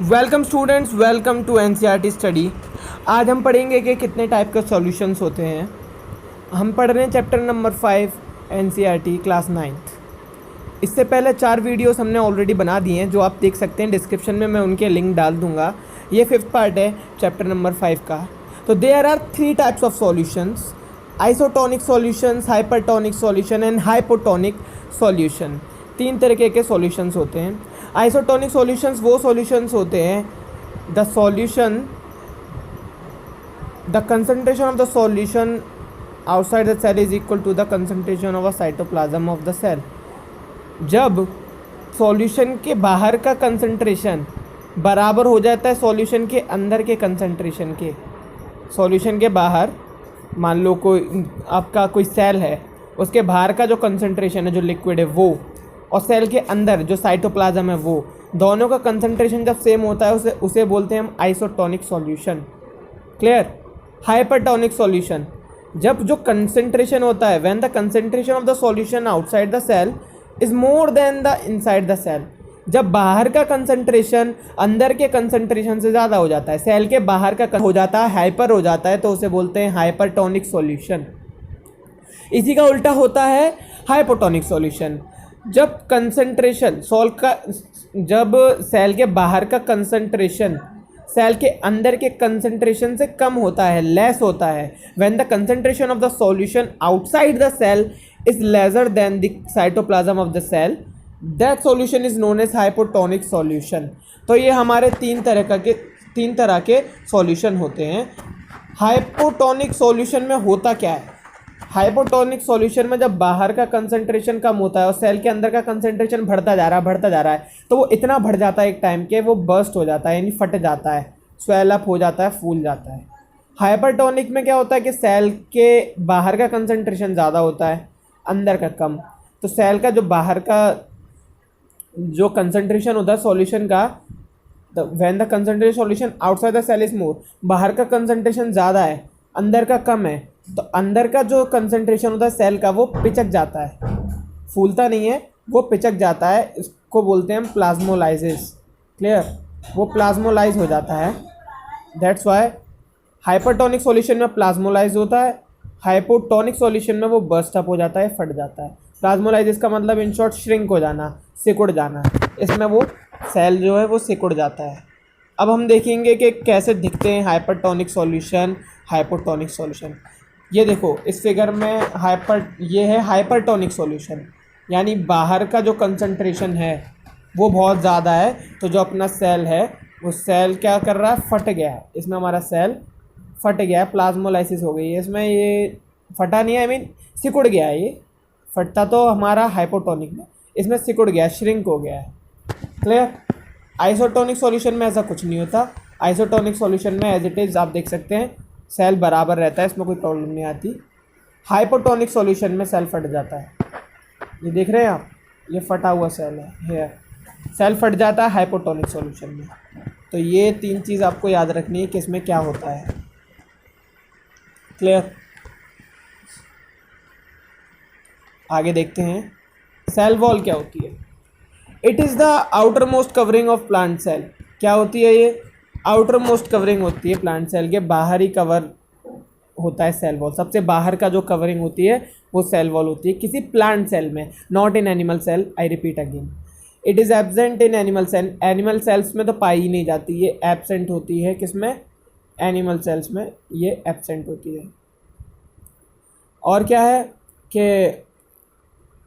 Welcome students, welcome to NCERT study. आज हम पढ़ेंगे कि कितने टाइप के सॉल्यूशंस होते हैं। हम पढ़ रहे हैं chapter number 5 NCERT class 9th। इससे पहले 4 वीडियोस हमने ऑलरेडी बना दिए हैं, जो आप देख सकते हैं। डिस्क्रिप्शन में मैं उनके लिंक डाल दूंगा। ये 5th पार्ट है चैप्टर नंबर 5 का। तो there are 3 types of solutions: isotonic solutions, hypertonic solution and hypotonic solution. 3 तरीके के सॉल्यूशंस होते हैं। आइसोटोनिक सॉल्यूशंस वो सॉल्यूशंस होते हैं the concentration of the solution outside the cell is equal to the concentration of a cytoplasm of the cell. जब solution के बाहर का कंसंट्रेशन बराबर हो जाता है सॉल्यूशन के अंदर के कंसंट्रेशन के। सॉल्यूशन के बाहर मान लो कोई आपका कोई सेल है, उसके बाहर का जो कंसंट्रेशन है, जो लिक्विड है वो, और सेल के अंदर जो साइटोप्लाज्म है वो, दोनों का कंसंट्रेशन जब सेम होता है उसे बोलते हैं हम isotonic solution. Clear? Hypertonic solution, जब जो कंसंट्रेशन होता है, when the concentration of the solution outside the cell is more than the inside the cell. जब बाहर का कंसंट्रेशन अंदर के कंसंट्रेशन से ज़्यादा हो जाता है, सेल के बाहर का हो जाता है, हाइपर हो जाता है, तो उसे बोलते हैं हाइपरटोनिक सॉल्यूशन। इसी का उल्टा होता है हाइपोटोनिक सॉल्यूशन। जब कंसंट्रेशन जब सेल के बाहर का कंसंट्रेशन सेल के अंदर के कंसंट्रेशन से कम होता है, लेस होता है, when the concentration of the solution outside the cell is lesser than the cytoplasm of the cell, that solution is known as hypotonic solution. तो ये हमारे तीन तरह के सॉल्यूशन होते हैं। हाइपोटोनिक सॉल्यूशन में होता क्या है? हाइपोटोनिक सॉल्यूशन में जब बाहर का कंसंट्रेशन कम होता है और सेल के अंदर का कंसंट्रेशन बढ़ता जा रहा है, तो वो इतना बढ़ जाता है एक टाइम के वो बर्स्ट हो जाता है, यानी फट जाता है, स्वेल अप हो जाता है, फूल जाता है। हाइपरटोनिक में क्या होता है कि सेल के बाहर का कंसंट्रेशन ज़्यादा होता है, अंदर का कम। तो सेल का जो बाहर का जो कंसंट्रेशन होता है सॉल्यूशन का, when the concentration solution outside the cell is more, बाहर का कंसंट्रेशन ज़्यादा है, अंदर का कम है, तो अंदर का जो कंसंट्रेशन होता है सेल का वो पिचक जाता है, फूलता नहीं है, वो पिचक जाता है। इसको बोलते हैं हम प्लाज्मोलाइसिस। क्लियर? वो प्लाज्मोलाइज हो जाता है। दैट्स वाई हाइपरटोनिक सॉल्यूशन में प्लाज्मोलाइज होता है, हाइपोटोनिक सॉल्यूशन में वो बर्स्ट अप हो जाता है, फट जाता है। प्लाज्मोलाइसिस का मतलब इन शॉर्ट श्रिंक हो जाना, सिकुड़ जाना। इसमें वो सेल जो है वो सिकुड़ जाता है। अब हम देखेंगे कि कैसे दिखते हैं हाइपरटोनिक सॉल्यूशन, हाइपोटोनिक सॉल्यूशन। ये देखो इस फिगर में ये है हाइपरटोनिक सॉल्यूशन, यानी बाहर का जो कंसंट्रेशन है वो बहुत ज़्यादा है, तो जो अपना सेल है वो सेल क्या कर रहा है, फट गया है। इसमें हमारा सेल फट गया है, प्लाज्मोलाइसिस हो गई है। इसमें ये फटा नहीं है, आई मीन सिकुड़ गया है। ये फटता तो हमारा हाइपोटोनिक में, इसमें सिकुड़ गया है, श्रिंक हो गया है। क्लियर? आइसोटोनिक सॉल्यूशन में ऐसा कुछ नहीं होता। आइसोटोनिक सॉल्यूशन में एज इट इज़ आप देख सकते हैं सेल बराबर रहता है, इसमें कोई प्रॉब्लम नहीं आती। हाइपोटोनिक सॉल्यूशन में सेल फट जाता है। ये देख रहे हैं आप, ये फटा हुआ सेल है, हेयर सेल फट जाता है हाइपोटोनिक सॉल्यूशन में। तो ये 3 चीज़ आपको याद रखनी है कि इसमें क्या होता है। क्लियर? आगे देखते हैं सेल वॉल क्या होती है। It is the outer most covering of plant cell. क्या होती है ये? आउटर मोस्ट कवरिंग होती है प्लांट सेल के, बाहर ही कवर होता है सेल वॉल। सबसे बाहर का जो कवरिंग होती है वो सेल वॉल होती है किसी प्लांट सेल में, not in animal cell. I repeat again, it is absent in animal cell. Animal cells में तो पाई ही नहीं जाती, ये एब्सेंट होती है। किसमें? एनिमल सेल्स में ये एब्सेंट होती है। और क्या है कि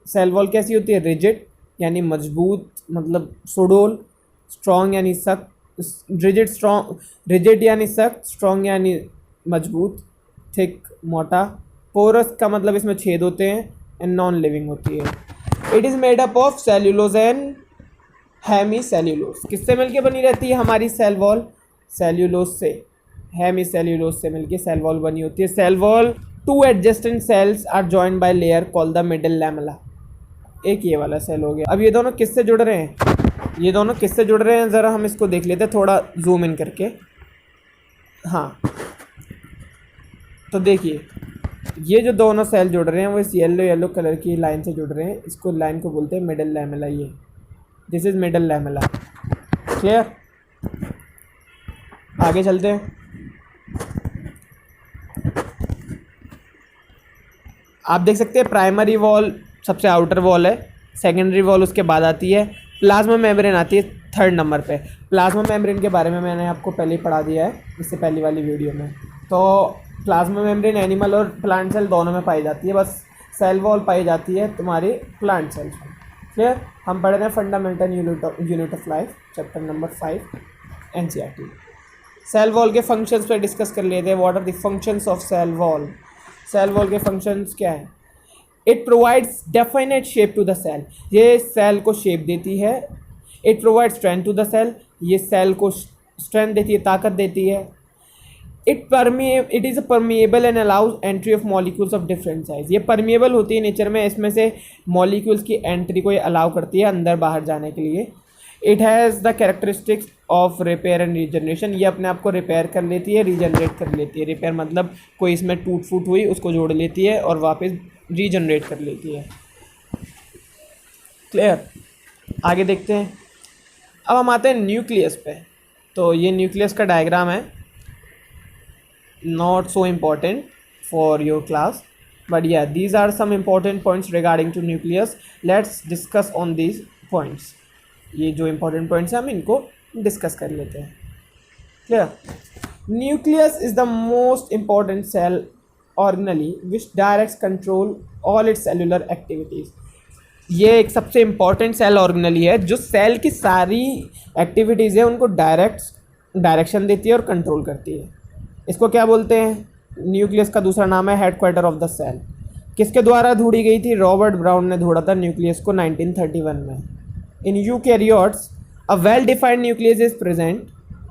सेल वॉल कैसी होती है? रिजिड यानी मजबूत, मतलब सुडोल। स्ट्रॉन्ग यानी सख्त, रिजिड यानी सख्त, स्ट्रॉन्ग यानी मजबूत, थिक मोटा। पोरस का मतलब इसमें छेद होते हैं, एंड नॉन लिविंग होती है। It is made up of cellulose and hemi cellulose. किससे मिलके बनी रहती है हमारी सेल वॉल? सेल्यूलोज से, हेमी सेल्यूलोज से मिलके सेल वॉल बनी होती है। Cell wall 2 adjacent cells are joined by layer called the middle lamella. एक ये वाला सेल हो गया। अब ये दोनों किससे जुड़ रहे हैं? ये दोनों किससे जुड़ रहे हैं ज़रा हम इसको देख लेते हैं, थोड़ा जूम इन करके। हाँ, तो देखिए ये जो दोनों सेल जुड़ रहे हैं वो इस येलो कलर की लाइन से जुड़ रहे हैं। इसको लाइन को बोलते हैं मिडल लैमेला। ये this is middle lamella. Clear? आगे चलते हैं। आप देख सकते हैं प्राइमरी वॉल सबसे आउटर वॉल है, सेकेंडरी वॉल उसके बाद आती है, प्लाज्मा मेम्ब्रेन आती है थर्ड नंबर पे। प्लाज्मा मेम्ब्रेन के बारे में मैंने आपको पहले ही पढ़ा दिया है इससे पहली वाली वीडियो में। तो प्लाज्मा मेम्ब्रेन एनिमल और प्लांट सेल दोनों में पाई जाती है, बस सेल वॉल पाई जाती है तुम्हारी प्लांट सेल्स में। क्लियर। हम पढ़ रहे हैं fundamental unit of life, chapter number 5 NCERT। Cell wall के फंक्शंस पे डिस्कस कर लेते हैं। What are the functions of cell wall. Cell wall के फंक्शंस क्या हैं? It provides definite shape to the cell, ये सेल को शेप देती है। It provide strength to the cell, ये सेल को स्ट्रेंथ देती है, ताकत देती है। It is a permeable and allows entry of molecules of different size, ये परमिएबल होती है नेचर में, इसमें से मॉलिक्यूल्स की एंट्री को ये अलाउ करती है अंदर बाहर जाने के लिए। It has the characteristics of repair and regeneration, ये अपने आप को रिपेयर कर लेती है, रीजनरेट कर लेती है। रिपेयर मतलब कोई इसमें टूट फूट हुई उसको जोड़ लेती है और वापस रीजनरेट कर लेती है। क्लियर। आगे देखते हैं। अब हम आते हैं न्यूक्लियस पे। तो ये न्यूक्लियस का डायग्राम है, not so important for your class, but yeah these are some important points regarding to nucleus. Let's discuss on these points. ये जो इम्पोर्टेंट पॉइंट्स हैं हम इनको डिस्कस कर लेते हैं। Clear. Nucleus is the most important cell organelle which directs control all its cellular activities, ये एक सबसे इम्पॉर्टेंट सेल ऑर्गेनली है जो सेल की सारी एक्टिविटीज़ है उनको डायरेक्शन देती है और कंट्रोल करती है। इसको क्या बोलते हैं? न्यूक्लियस का दूसरा नाम है हेडक्वार्टर ऑफ द सेल। किसके द्वारा ढूंढी गई थी? रॉबर्ट ब्राउन ने ढूंढा था न्यूक्लियस को 1931 में। In eukaryotes a well defined nucleus is present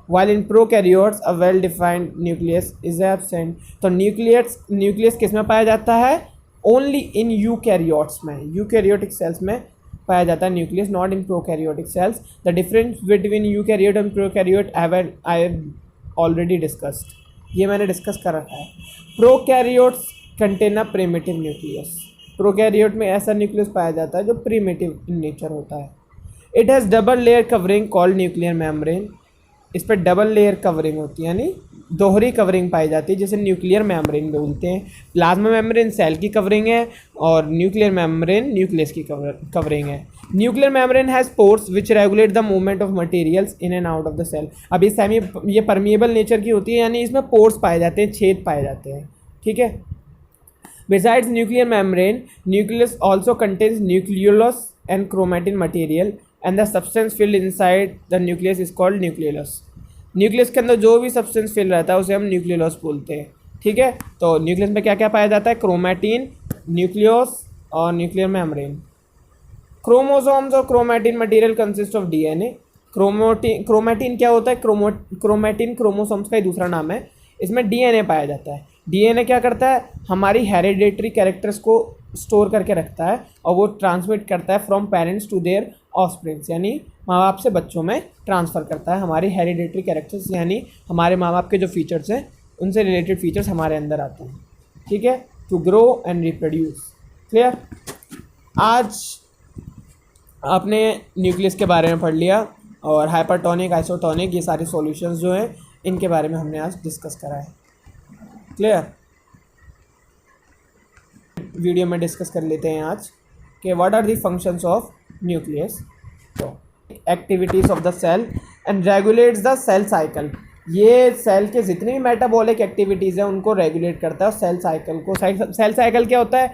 while in prokaryotes a well defined nucleus is absent। तो न्यूक्लियस किस में पाया जाता है? ओनली इन यूकैरियोट्स में, यूकैरियोटिक सेल्स में पाया जाता है nucleus, not in prokaryotic cells. The difference between eukaryote and prokaryote I already discussed, ये मैंने डिस्कस कर रखा है। Prokaryotes contain a primitive nucleus, prokaryote में ऐसा न्यूक्लियस पाया जाता है जो प्रिमिटिव इन नेचर होता है। It has double layer covering called nuclear membrane, इस पर डबल लेयर कवरिंग होती है यानी दोहरी कवरिंग पाई जाती है जिसे न्यूक्लियर मेम्ब्रेन बोलते हैं। प्लाज्मा मेम्ब्रेन सेल की कवरिंग है और न्यूक्लियर मेम्ब्रेन न्यूक्लियस की कवरिंग है। Nuclear membrane has pores which regulate the movement of materials in and out of the cell. अब ये परमिएबल नेचर की होती है यानी इसमें पोर्स पाए जाते हैं, छेद पाए जाते हैं। ठीक है। Besides nuclear membrane, nucleus also contains nucleolus and chromatin material and the substance field inside the nucleus is called nucleolus. Nucleus के अंदर जो भी सब्सटेंस फिल रहता है उसे हम न्यूक्लियोलस बोलते हैं। ठीक है। तो न्यूक्लियस में क्या क्या पाया जाता है? क्रोमैटिन, न्यूक्लियोस और न्यूक्लियर मेम्ब्रेन। क्रोमोसोम्स और chromatin material consist of DNA. Chromatin क्या होता है? क्रोमैटिन क्रोमोसोम्स का ही दूसरा नाम है। इसमें डीएनए पाया जाता है। डीएनए क्या करता है? हमारी हेरिडेटरी कैरेक्टर्स को स्टोर करके रखता है और वो ट्रांसमिट करता है from parents to their offsprings, यानी माँ बाप से बच्चों में ट्रांसफ़र करता है हमारी हेरिडेटरी कैरेक्टर्स, यानी हमारे माँ बाप के जो फीचर्स हैं उनसे रिलेटेड फीचर्स हमारे अंदर आते हैं। ठीक है। To grow and reproduce. Clear. आज आपने न्यूक्लियस के बारे में पढ़ लिया और हाइपरटोनिक, आइसोटोनिक, ये सारे सॉल्यूशंस जो हैं इनके बारे में हमने आज डिस्कस करा है। क्लियर। वीडियो में डिस्कस कर लेते हैं आज कि what are the functions of nucleus. तो activities of the cell and regulates the cell cycle, ये सेल के जितनी भी मेटाबॉलिक एक्टिविटीज़ हैं उनको रेगुलेट करता है। और सेल साइकिल को, सेल साइकिल क्या होता है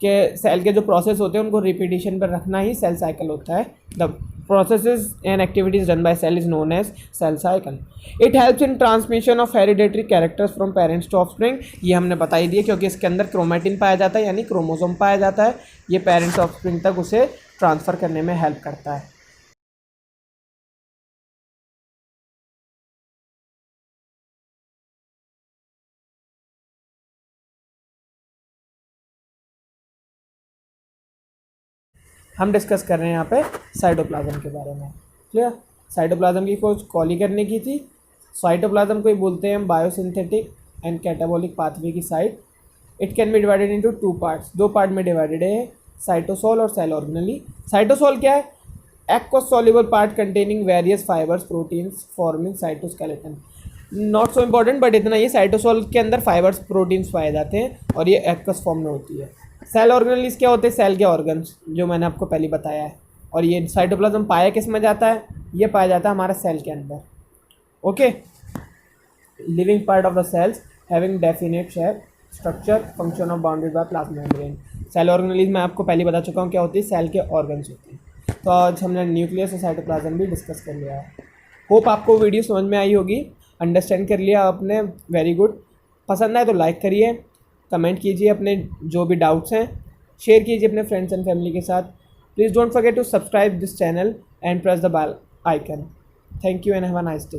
कि सेल के जो प्रोसेस होते हैं उनको रिपीटिशन पर रखना ही सेल साइकिल होता है। The processes and activities done by cell is known as cell cycle. It helps in transmission of hereditary characters from parents to offspring, ये हमने बता ही दिया क्योंकि इसके अंदर क्रोमैटिन पाया जाता है यानी क्रोमोसोम पाया जाता है, ये पेरेंट्स ऑफस्प्रिंग तक उसे ट्रांसफ़र करने में हेल्प करता है। हम डिस्कस कर रहे हैं यहाँ पे साइटोप्लाज्म के बारे में। क्लियर। साइटोप्लाज्म की खोज कॉली करने की थी। साइटोप्लाज्म को ही बोलते हैं बायोसिंथेटिक एंड कैटाबॉलिक पाथवे की site. It can be divided into two parts, दो पार्ट में डिवाइडेड है, साइटोसोल और सेल ऑर्गेनली। साइटोसोल क्या है? Aqueous soluble part containing various fibres proteins forming cytoskeleton. Not so important, but इतना ये cytosol के अंदर फाइबर्स प्रोटीन्स पाए जाते हैं और ये एक्वस फॉर्म में होती है। सेल ऑर्गेनेल्स क्या होते हैं? सेल के ऑर्गन्स, जो मैंने आपको पहले बताया है। और ये साइटोप्लाज्म पाया किस में जाता है? ये पाया जाता है हमारे सेल के अंदर। Okay, living part of the cells having definite shape, structure, function of bounded by plasma membrane. Cell organelles मैं आपको पहले बता चुका हूँ क्या होती है, सेल के ऑर्गन्स होते हैं। तो आज हमने न्यूक्लियस और साइटोप्लाज्म भी डिस्कस कर लिया है। होप आपको वीडियो समझ में आई होगी, अंडरस्टैंड कर लिया आपने, वेरी गुड। पसंद आए तो लाइक करिए, कमेंट कीजिए, अपने जो भी डाउट्स हैं शेयर कीजिए अपने फ्रेंड्स एंड फैमिली के साथ। Please don't forget to subscribe this channel and press the bell icon. Thank you and have a nice day.